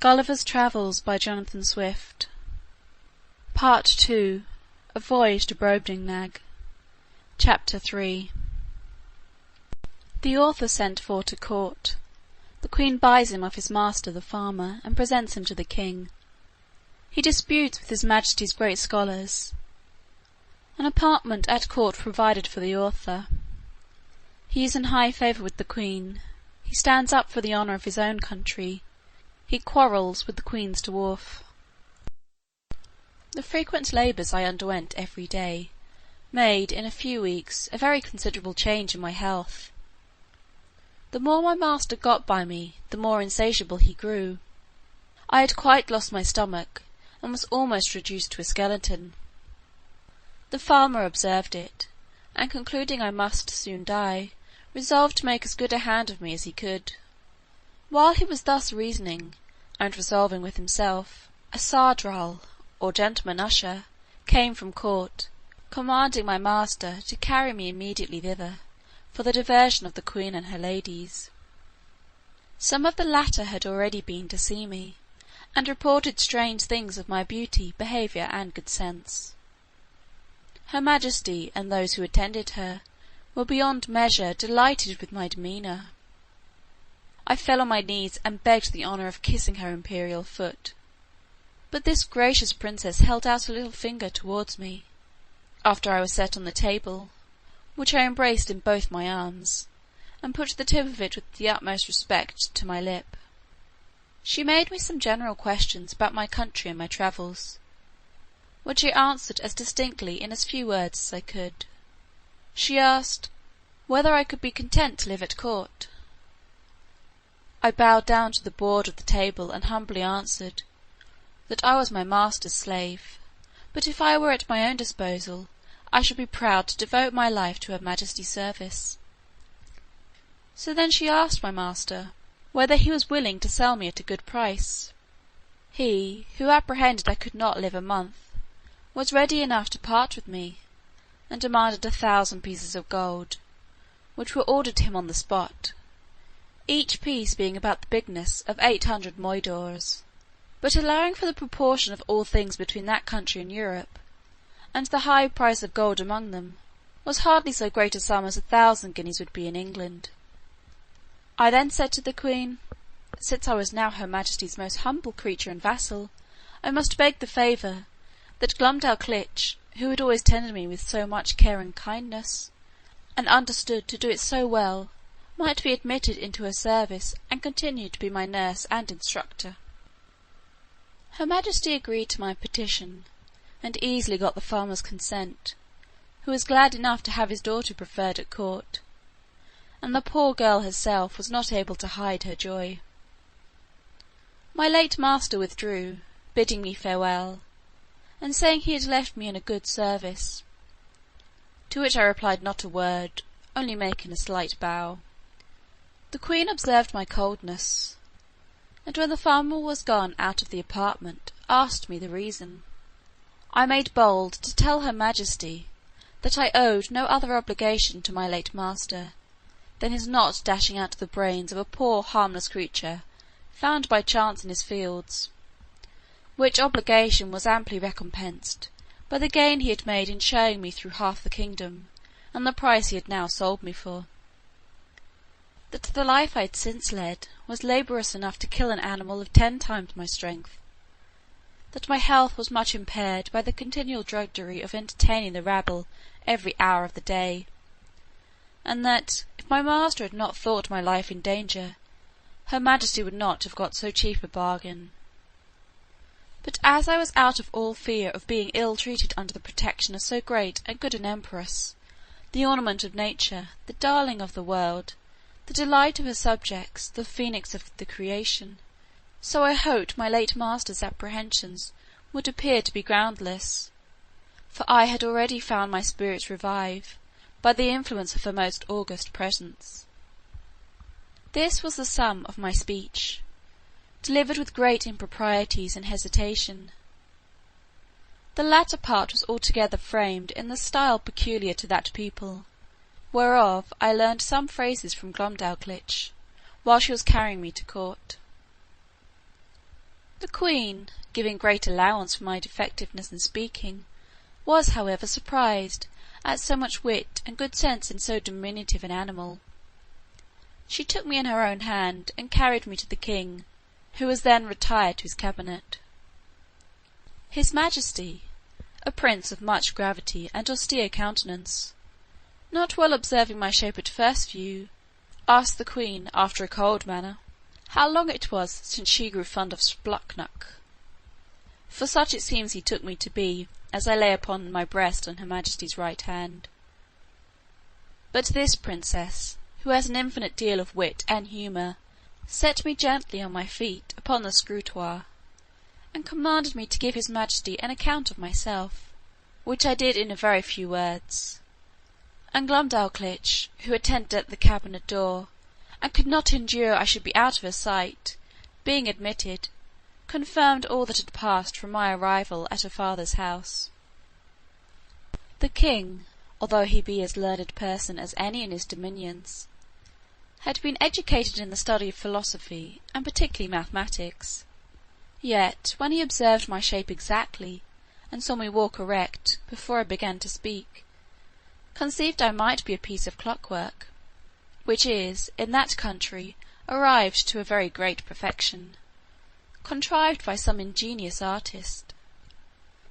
Gulliver's Travels by Jonathan Swift. Part 2. A Voyage to Brobdingnag. Chapter 3. The author sent for to court. The queen buys him of his master the farmer, and presents him to the king. He disputes with his majesty's great scholars. An apartment at court provided for the author. He is in high favour with the queen. He stands up for the honour of his own country. He quarrels with the queen's dwarf. The frequent labours I underwent every day made, in a few weeks, a very considerable change in my health. The more my master got by me, the more insatiable he grew. I had quite lost my stomach, and was almost reduced to a skeleton. The farmer observed it, and concluding I must soon die, resolved to make as good a hand of me as he could. While he was thus reasoning, and resolving with himself, a sardral, or gentleman usher, came from court, commanding my master to carry me immediately thither, for the diversion of the queen and her ladies. Some of the latter had already been to see me, and reported strange things of my beauty, behaviour, and good sense. Her Majesty, and those who attended her, were beyond measure delighted with my demeanour. I fell on my knees and begged the honour of kissing her imperial foot. But this gracious princess held out a little finger towards me, after I was set on the table, which I embraced in both my arms, and put the tip of it with the utmost respect to my lip. She made me some general questions about my country and my travels, which I answered as distinctly in as few words as I could. She asked, whether I could be content to live at court? I bowed down to the board of the table, and humbly answered, that I was my master's slave, but if I were at my own disposal, I should be proud to devote my life to her Majesty's service. So then she asked my master, whether he was willing to sell me at a good price. He, who apprehended I could not live a month, was ready enough to part with me, and demanded 1,000 pieces of gold, which were ordered him on the spot, each piece being about the bigness of 800 moidores, but allowing for the proportion of all things between that country and Europe, and the high price of gold among them, was hardly so great a sum as 1,000 guineas would be in England. I then said to the queen, since I was now her Majesty's most humble creature and vassal, I must beg the favour, that Glumdalclitch, who had always tended me with so much care and kindness, and understood to do it so well, might be admitted into her service, and continue to be my nurse and instructor. Her Majesty agreed to my petition, and easily got the farmer's consent, who was glad enough to have his daughter preferred at court, and the poor girl herself was not able to hide her joy. My late master withdrew, bidding me farewell, and saying he had left me in a good service, to which I replied not a word, only making a slight bow. The queen observed my coldness, and when the farmer was gone out of the apartment, asked me the reason. I made bold to tell her Majesty that I owed no other obligation to my late master than his not dashing out the brains of a poor harmless creature found by chance in his fields, which obligation was amply recompensed by the gain he had made in showing me through half the kingdom, and the price he had now sold me for. That the life I had since led was laborious enough to kill an animal of 10 times my strength. That my health was much impaired by the continual drudgery of entertaining the rabble every hour of the day, and that, if my master had not thought my life in danger, her Majesty would not have got so cheap a bargain. But as I was out of all fear of being ill-treated under the protection of so great and good an empress, the ornament of nature, the darling of the world, the delight of her subjects, the phoenix of the creation, so I hoped my late master's apprehensions would appear to be groundless, for I had already found my spirits revive, by the influence of her most august presence. This was the sum of my speech, delivered with great improprieties and hesitation. The latter part was altogether framed in the style peculiar to that people, whereof I learned some phrases from Glumdalclitch, while she was carrying me to court. The queen, giving great allowance for my defectiveness in speaking, was, however, surprised at so much wit and good sense in so diminutive an animal. She took me in her own hand, and carried me to the king, who was then retired to his cabinet. His Majesty, a prince of much gravity and austere countenance, not well observing my shape at first view, asked the queen, after a cold manner, how long it was since she grew fond of Spluknuck, for such it seems he took me to be, as I lay upon my breast on her Majesty's right hand. But this princess, who has an infinite deal of wit and humour, set me gently on my feet upon the scrutoire, and commanded me to give his Majesty an account of myself, which I did in a very few words. And Glumdalclitch, who attended at the cabinet door, and could not endure I should be out of her sight, being admitted, confirmed all that had passed from my arrival at her father's house. The king, although he be as learned a person as any in his dominions, had been educated in the study of philosophy, and particularly mathematics. Yet, when he observed my shape exactly, and saw me walk erect, before I began to speak, conceived I might be a piece of clockwork, which is, in that country, arrived to a very great perfection, contrived by some ingenious artist.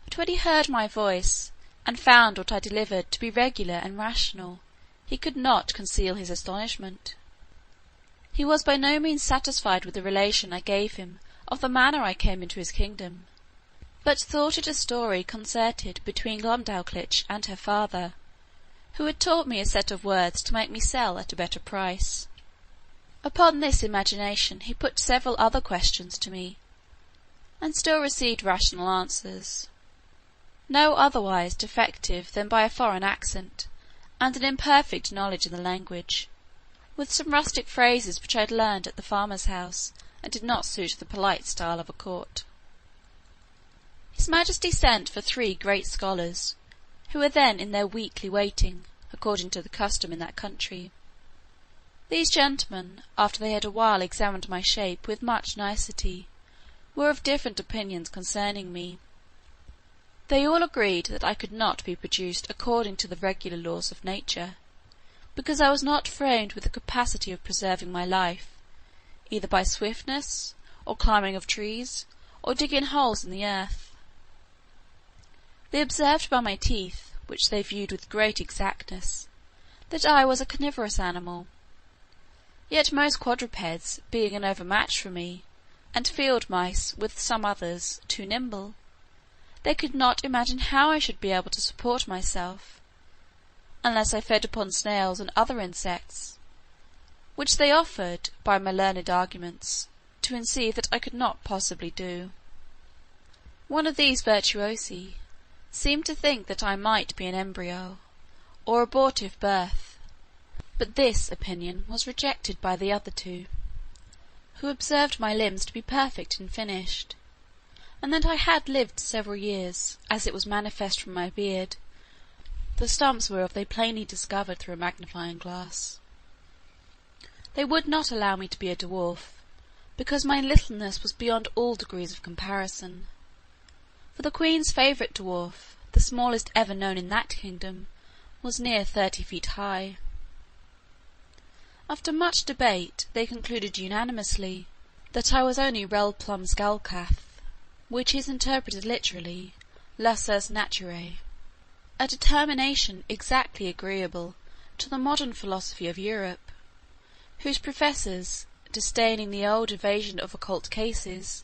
But when he heard my voice, and found what I delivered to be regular and rational, he could not conceal his astonishment. He was by no means satisfied with the relation I gave him of the manner I came into his kingdom, but thought it a story concerted between Glumdalclitch and her father, who had taught me a set of words to make me sell at a better price. Upon this imagination he put several other questions to me, and still received rational answers, no otherwise defective than by a foreign accent, and an imperfect knowledge in the language, with some rustic phrases which I had learned at the farmer's house, and did not suit the polite style of a court. His Majesty sent for 3 great scholars, who were then in their weekly waiting, according to the custom in that country. These gentlemen, after they had a while examined my shape with much nicety, were of different opinions concerning me. They all agreed that I could not be produced according to the regular laws of nature, because I was not framed with the capacity of preserving my life, either by swiftness, or climbing of trees, or digging holes in the earth. They observed by my teeth, which they viewed with great exactness, that I was a carnivorous animal. Yet most quadrupeds, being an overmatch for me, and field mice, with some others, too nimble, they could not imagine how I should be able to support myself, unless I fed upon snails and other insects, which they offered, by my learned arguments, to conceive that I could not possibly do. One of these virtuosi seemed to think that I might be an embryo, or abortive birth, but this opinion was rejected by the other 2, who observed my limbs to be perfect and finished, and that I had lived several years, as it was manifest from my beard, the stumps whereof they plainly discovered through a magnifying glass. They would not allow me to be a dwarf, because my littleness was beyond all degrees of comparison, for the queen's favourite dwarf, the smallest ever known in that kingdom, was near 30 feet high. After much debate, they concluded unanimously that I was only Rel Plumskullcath, which is interpreted literally Lusus Naturae, a determination exactly agreeable to the modern philosophy of Europe, whose professors, disdaining the old evasion of occult cases,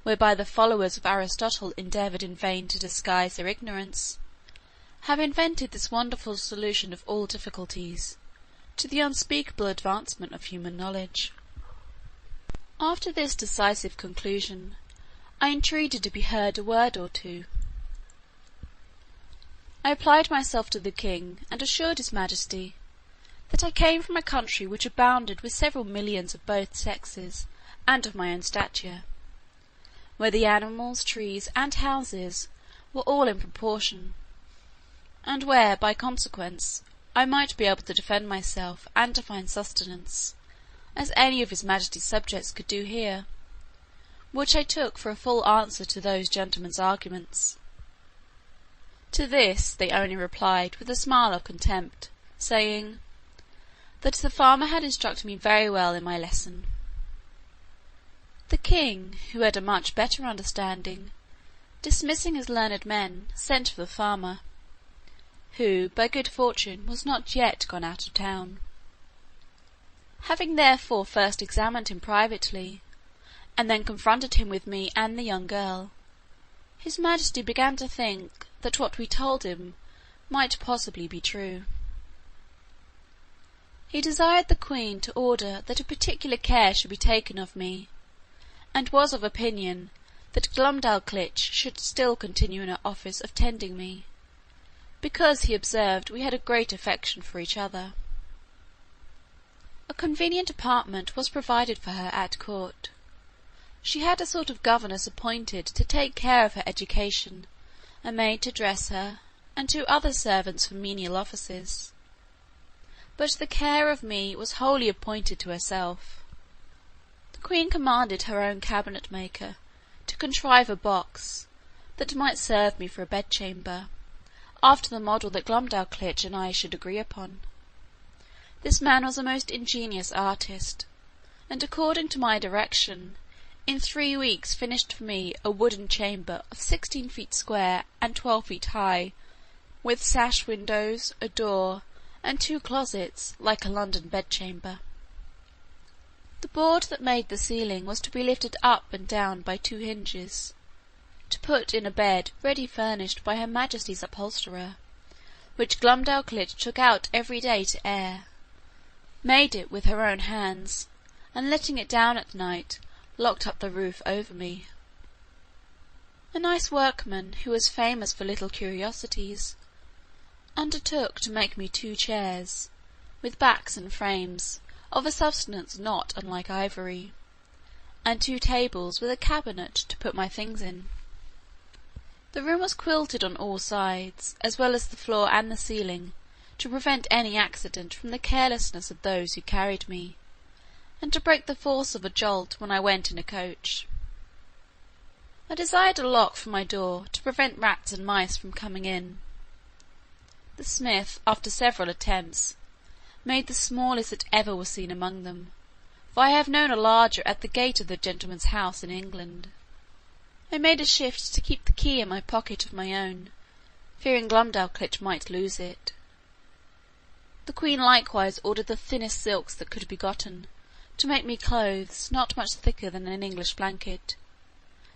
whereby the followers of Aristotle endeavoured in vain to disguise their ignorance, have invented this wonderful solution of all difficulties, to the unspeakable advancement of human knowledge. After this decisive conclusion, I entreated to be heard a word or 2. I applied myself to the king, and assured his Majesty that I came from a country which abounded with several millions of both sexes, and of my own stature, where the animals, trees, and houses were all in proportion, and where, by consequence, I might be able to defend myself, and to find sustenance, as any of his Majesty's subjects could do here, which I took for a full answer to those gentlemen's arguments. To this they only replied with a smile of contempt, saying, that the farmer had instructed me very well in my lesson. The king, who had a much better understanding, dismissing his learned men, sent for the farmer, who by good fortune was not yet gone out of town. Having therefore first examined him privately, and then confronted him with me and the young girl, his majesty began to think that what we told him might possibly be true. He desired the queen to order that a particular care should be taken of me, and was of opinion that Glumdalclitch should still continue in her office of tending me, because he observed we had a great affection for each other. A convenient apartment was provided for her at court. She had a sort of governess appointed to take care of her education, a maid to dress her, and 2 other servants for menial offices. But the care of me was wholly appointed to herself. The queen commanded her own cabinet maker to contrive a box, that might serve me for a bedchamber, after the model that Glumdalclitch and I should agree upon. This man was a most ingenious artist, and according to my direction, in 3 weeks finished for me a wooden chamber of 16 feet square and 12 feet high, with sash windows, a door, and 2 closets, like a London bedchamber. The board that made the ceiling was to be lifted up and down by 2 hinges, to put in a bed ready furnished by her majesty's upholsterer, which Glumdalclitch took out every day to air, made it with her own hands, and letting it down at night, locked up the roof over me. A nice workman, who was famous for little curiosities, undertook to make me 2 chairs, with backs and frames, of a substance not unlike ivory, and 2 tables with a cabinet to put my things in. The room was quilted on all sides, as well as the floor and the ceiling, to prevent any accident from the carelessness of those who carried me, and to break the force of a jolt when I went in a coach. I desired a lock for my door, to prevent rats and mice from coming in. The smith, after several attempts, made the smallest that ever was seen among them, for I have known a larger at the gate of the gentleman's house in England. I made a shift to keep the key in my pocket of my own, fearing Glumdalclitch might lose it. The queen likewise ordered the thinnest silks that could be gotten, to make me clothes not much thicker than an English blanket,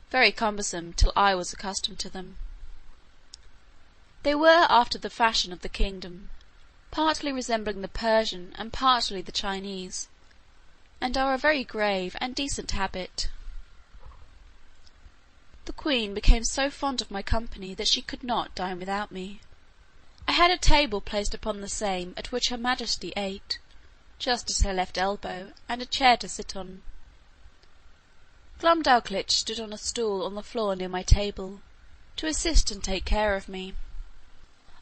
very cumbersome till I was accustomed to them. They were after the fashion of the kingdom, partly resembling the Persian and partly the Chinese, and are a very grave and decent habit. The queen became so fond of my company that she could not dine without me. I had a table placed upon the same at which her majesty ate, just at her left elbow, and a chair to sit on. Glumdalclitch stood on a stool on the floor near my table, to assist and take care of me.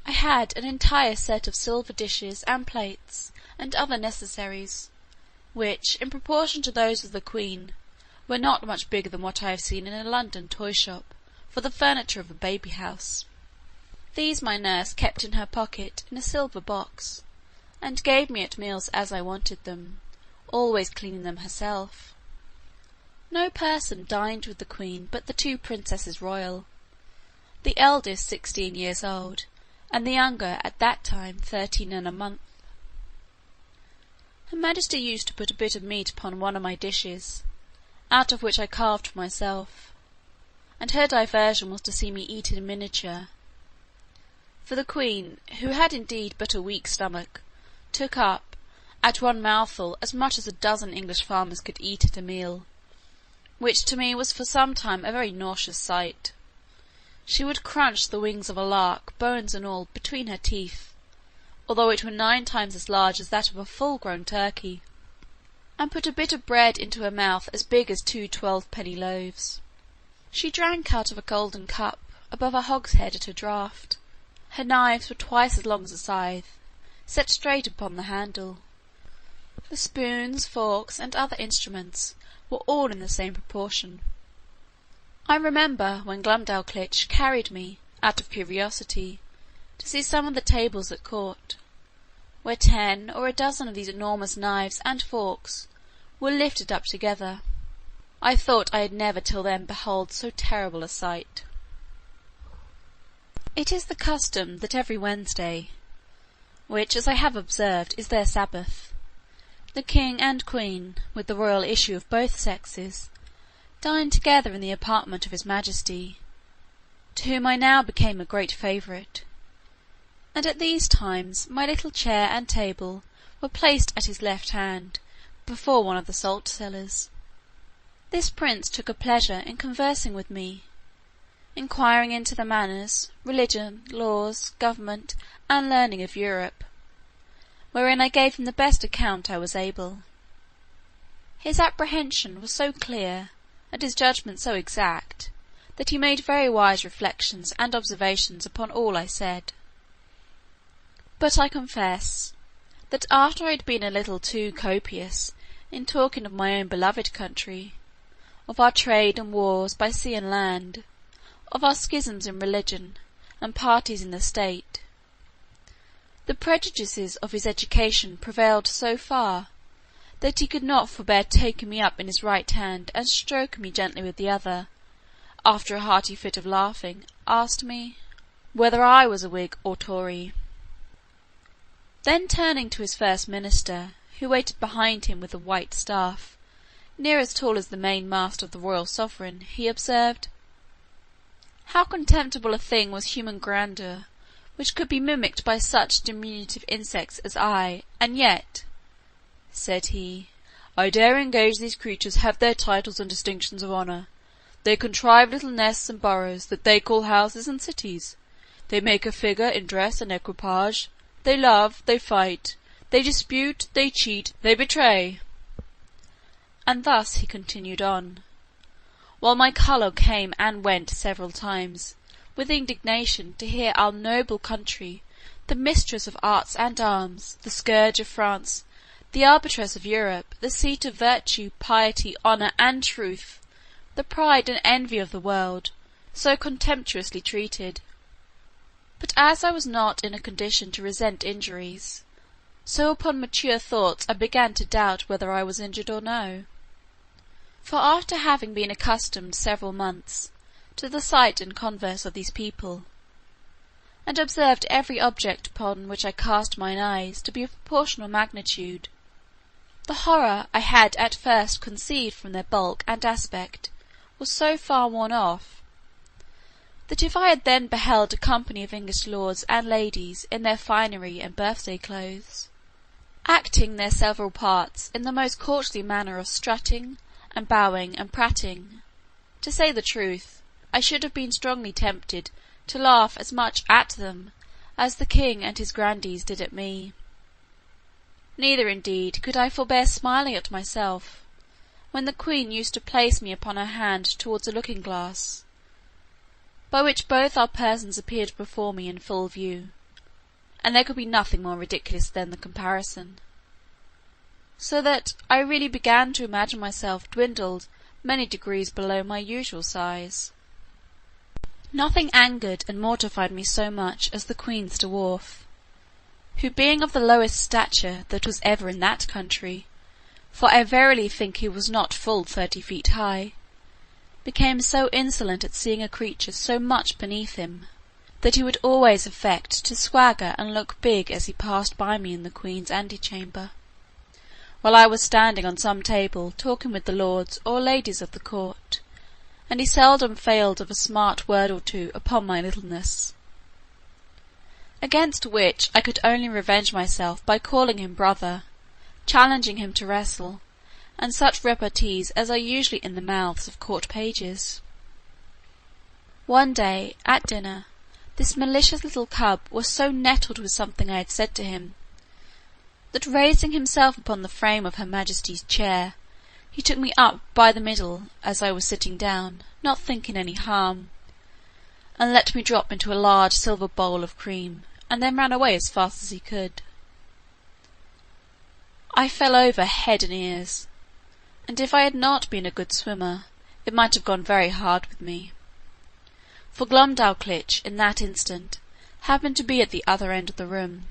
I had an entire set of silver dishes and plates, and other necessaries, which, in proportion to those of the queen, were not much bigger than what I have seen in a London toy shop, for the furniture of a baby house. These my nurse kept in her pocket in a silver box, and gave me at meals as I wanted them, always cleaning them herself. No person dined with the queen but the 2 princesses royal, the eldest 16 years old, and the younger at that time 13 and a month. Her majesty used to put a bit of meat upon one of my dishes, out of which I carved for myself, and her diversion was to see me eat in miniature, for the queen, who had indeed but a weak stomach, took up, at one mouthful, as much as a dozen English farmers could eat at a meal, which to me was for some time a very nauseous sight. She would crunch the wings of a lark, bones and all, between her teeth, although it were 9 times as large as that of a full-grown turkey, and put a bit of bread into her mouth as big as 2 12-penny loaves. She drank out of a golden cup, above a hogshead at a draught. Her knives were twice as long as a scythe, set straight upon the handle. The spoons, forks, and other instruments were all in the same proportion. I remember when Glumdalclitch carried me, out of curiosity, to see some of the tables at court, where 10 or a dozen of these enormous knives and forks were lifted up together. I thought I had never till then beheld so terrible a sight. It is the custom that every Wednesday, which, as I have observed, is their Sabbath, the king and queen, with the royal issue of both sexes, dine together in the apartment of his majesty, to whom I now became a great favourite, and at these times my little chair and table were placed at his left hand, before one of the salt cellars. This prince took a pleasure in conversing with me, inquiring into the manners, religion, laws, government, and learning of Europe, wherein I gave him the best account I was able. His apprehension was so clear, and his judgment so exact, that he made very wise reflections and observations upon all I said. But I confess, that after I had been a little too copious in talking of my own beloved country, of our trade and wars by sea and land, of our schisms in religion, and parties in the state, the prejudices of his education prevailed so far, that he could not forbear taking me up in his right hand and stroking me gently with the other, after a hearty fit of laughing, asked me, whether I was a Whig or Tory. Then turning to his first minister, who waited behind him with a white staff, near as tall as the mainmast of the royal sovereign, he observed, "How contemptible a thing was human grandeur, which could be mimicked by such diminutive insects as I, and yet," said he, "I dare engage these creatures have their titles and distinctions of honour. They contrive little nests and burrows, that they call houses and cities. They make a figure in dress and equipage. They love, they fight, they dispute, they cheat, they betray." And thus he continued on, while my colour came and went several times, with indignation to hear our noble country, the mistress of arts and arms, the scourge of France, the arbitress of Europe, the seat of virtue, piety, honour, and truth, the pride and envy of the world, so contemptuously treated. But as I was not in a condition to resent injuries, so upon mature thoughts I began to doubt whether I was injured or no. For after having been accustomed several months to the sight and converse of these people, and observed every object upon which I cast mine eyes to be of proportional magnitude, the horror I had at first conceived from their bulk and aspect was so far worn off, that if I had then beheld a company of English lords and ladies in their finery and birthday clothes, acting their several parts in the most courtly manner of strutting, and bowing, and prating, to say the truth, I should have been strongly tempted to laugh as much at them as the king and his grandees did at me. Neither indeed could I forbear smiling at myself, when the queen used to place me upon her hand towards a looking glass, by which both our persons appeared before me in full view, and there could be nothing more ridiculous than the comparison, so that I really began to imagine myself dwindled many degrees below my usual size. Nothing angered and mortified me so much as the queen's dwarf, who being of the lowest stature that was ever in that country, for I verily think he was not full 30 feet high, became so insolent at seeing a creature so much beneath him, that he would always affect to swagger and look big as he passed by me in the queen's antechamber, while I was standing on some table talking with the lords or ladies of the court, and he seldom failed of a smart word or two upon my littleness, against which I could only revenge myself by calling him brother, challenging him to wrestle, and such repartees as are usually in the mouths of court pages. One day, at dinner, this malicious little cub was so nettled with something I had said to him, that raising himself upon the frame of her majesty's chair, he took me up by the middle as I was sitting down, not thinking any harm, and let me drop into a large silver bowl of cream, and then ran away as fast as he could. I fell over head and ears, and if I had not been a good swimmer, it might have gone very hard with me. For Glumdalclitch, in that instant, happened to be at the other end of the room,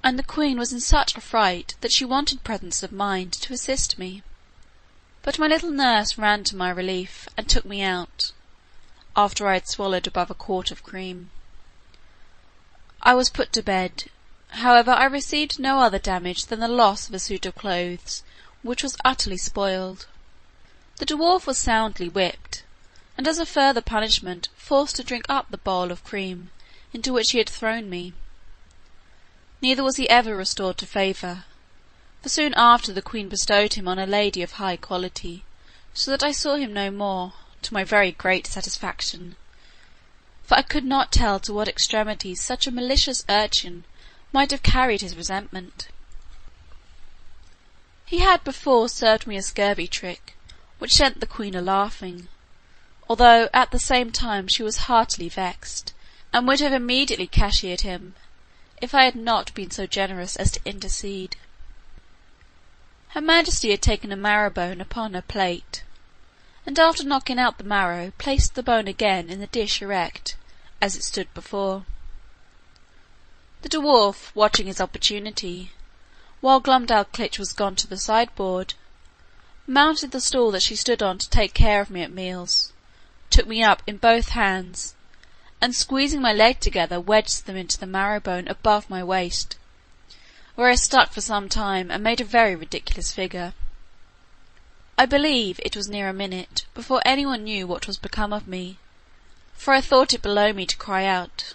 and the queen was in such a fright that she wanted presence of mind to assist me. But my little nurse ran to my relief, and took me out, after I had swallowed above a quart of cream. I was put to bed. However, I received no other damage than the loss of a suit of clothes, which was utterly spoiled. The dwarf was soundly whipped, and as a further punishment forced to drink up the bowl of cream into which he had thrown me. Neither was he ever restored to favour, for soon after the queen bestowed him on a lady of high quality, so that I saw him no more, to my very great satisfaction, for I could not tell to what extremities such a malicious urchin might have carried his resentment. He had before served me a scurvy trick, which sent the queen a-laughing, although at the same time she was heartily vexed, and would have immediately cashiered him, if I had not been so generous as to intercede. Her Majesty had taken a marrow-bone upon her plate, and after knocking out the marrow, placed the bone again in the dish erect, as it stood before. The dwarf, watching his opportunity, while Glumdalclitch was gone to the sideboard, mounted the stool that she stood on to take care of me at meals, took me up in both hands, and squeezing my leg together, wedged them into the marrow-bone above my waist, where I stuck for some time, and made a very ridiculous figure. I believe it was near a minute before any one knew what was become of me, for I thought it below me to cry out.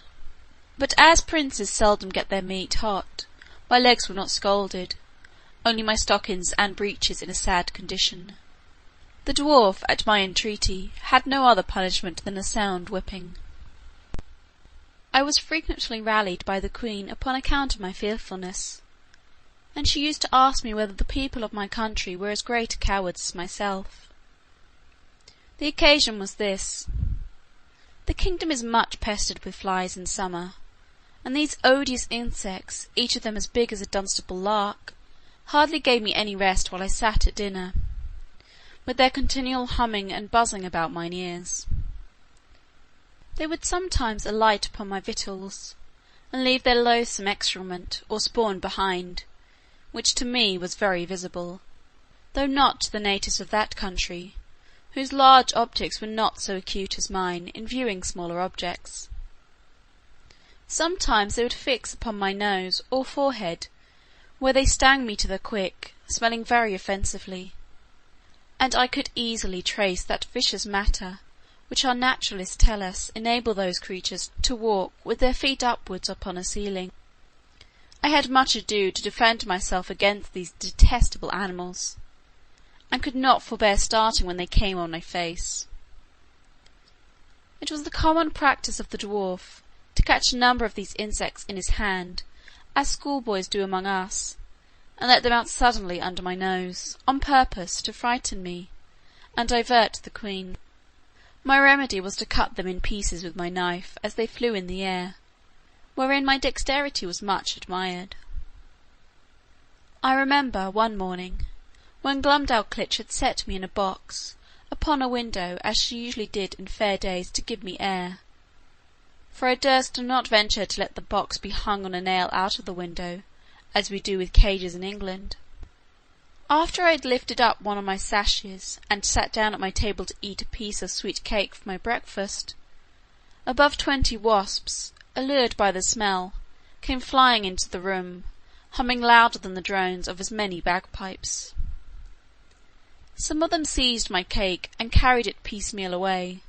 But as princes seldom get their meat hot, my legs were not scalded, only my stockings and breeches in a sad condition. The dwarf, at my entreaty, had no other punishment than a sound whipping. I was frequently rallied by the queen upon account of my fearfulness, and she used to ask me whether the people of my country were as great cowards as myself. The occasion was this. The kingdom is much pestered with flies in summer, and these odious insects, each of them as big as a Dunstable lark, hardly gave me any rest while I sat at dinner, with their continual humming and buzzing about mine ears. They would sometimes alight upon my victuals, and leave their loathsome excrement or spawn behind, which to me was very visible, though not to the natives of that country, whose large optics were not so acute as mine in viewing smaller objects. Sometimes they would fix upon my nose or forehead, where they stung me to the quick, smelling very offensively, and I could easily trace that vicious matter which our naturalists tell us enable those creatures to walk with their feet upwards upon a ceiling. I had much ado to defend myself against these detestable animals, and could not forbear starting when they came on my face. It was the common practice of the dwarf to catch a number of these insects in his hand, as schoolboys do among us, and let them out suddenly under my nose, on purpose to frighten me, and divert the queen. My remedy was to cut them in pieces with my knife as they flew in the air, wherein my dexterity was much admired. I remember, one morning, when Glumdalclitch had set me in a box, upon a window, as she usually did in fair days to give me air, for I durst not venture to let the box be hung on a nail out of the window, as we do with cages in England. After I had lifted up one of my sashes, and sat down at my table to eat a piece of sweet cake for my breakfast, above 20 wasps, allured by the smell, came flying into the room, humming louder than the drones of as many bagpipes. Some of them seized my cake, and carried it piecemeal away.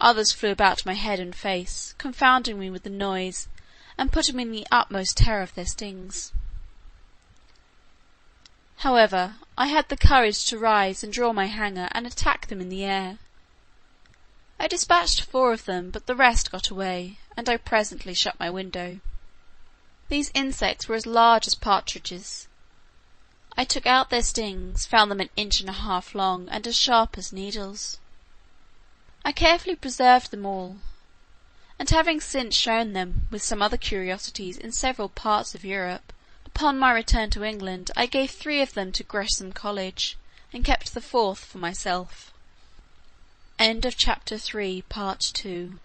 Others flew about my head and face, confounding me with the noise, and putting me in the utmost terror of their stings. However, I had the courage to rise and draw my hanger, and attack them in the air. I dispatched 4 of them, but the rest got away, and I presently shut my window. These insects were as large as partridges. I took out their stings, found them 1.5 inches long, and as sharp as needles. I carefully preserved them all, and having since shown them, with some other curiosities, in several parts of Europe, upon my return to England I gave 3 of them to Gresham College, and kept the 4th for myself. End of Chapter 3, Part 2.